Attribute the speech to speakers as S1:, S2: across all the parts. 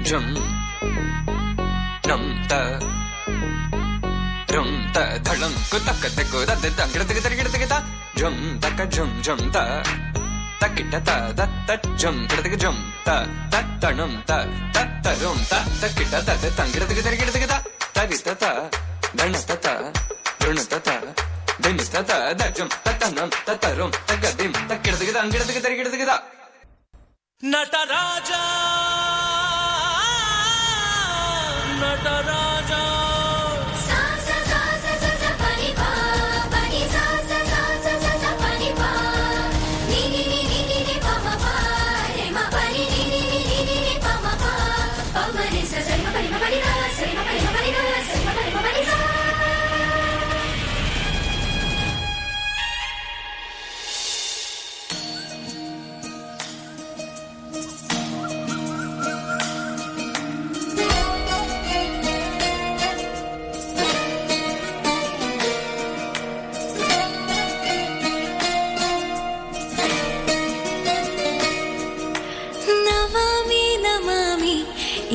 S1: Jum Nam ta Rum ta Dhalam Kutaka Teku da de dang Gita Jum taka jum jum ta Takita ta da ta jum Gita jum ta ta tanum ta ta tarum ta Takita ta de dang Gita Tagita ta Danata ta Drunata ta Dinista ta da jum ta tanum ta tarum Tagadim Takita Nataraja Nataraja
S2: sa sa sa sa sa sa pani pa pani sa sa sa sa sa sa pani pa ni ni ni ni ni ni pa ma pa re ma pani ni ni ni ni ni ni pa ma pa pa ma re sa sa ma pani ra sa ma pani ra sa ma pani sa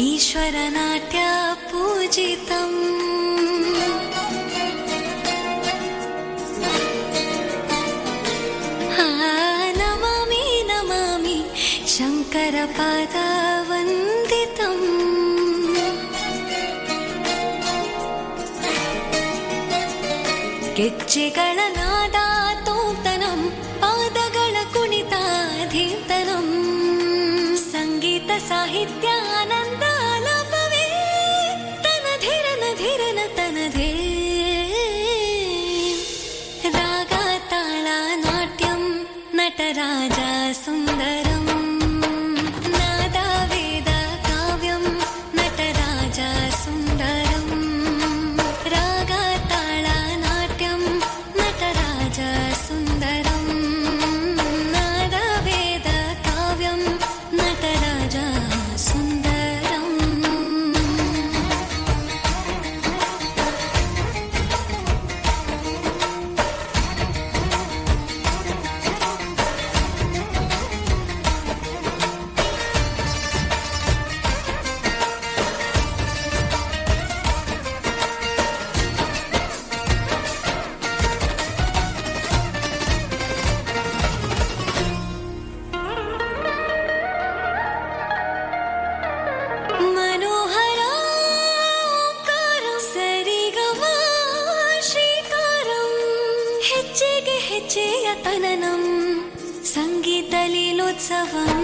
S2: ईश्वरनाट्य पूजितम् Namami Namami शङ्करपादवन्दितम् ಗೆಜ್ಜೆಗಳ ನಾದ ತೋಂತನಂ ಪಾದಗಳ ಕುಣಿತ ಧೀಂತನಂ ಸಂಗೀತ ಸಾಹಿತ್ಯ ಆನಂದ ಲಾಭವೇ ತನಧಿರನ ಧಿರನ ತನಧೇ ರಾಗ ತಾಳ ನಾಟ್ಯಂ ನಟರಾಜ ಸುಂದರಂ ನಾದ ವೇದ ಕಾವ್ಯಂ ನಟರಾಜ ಸುಂದರಂ ರಾಗ ತಾಳ ನಾಟ್ಯಂ ನಟರಾಜ ಸುಂದರಂ ನಾದ ವೇದ ಕಾವ್ಯಂ ನಟರಾಜ ಸುಂದರಂ मनोहर ओंकारं सरिगम ಶ್ರೀಕಾರಂ ಹೆಜ್ಜೆಗೆ ಹೆಜ್ಜೆಯ ತನನಂ ಸಂಗೀತ ಲೀಲೋತ್ಸವಂ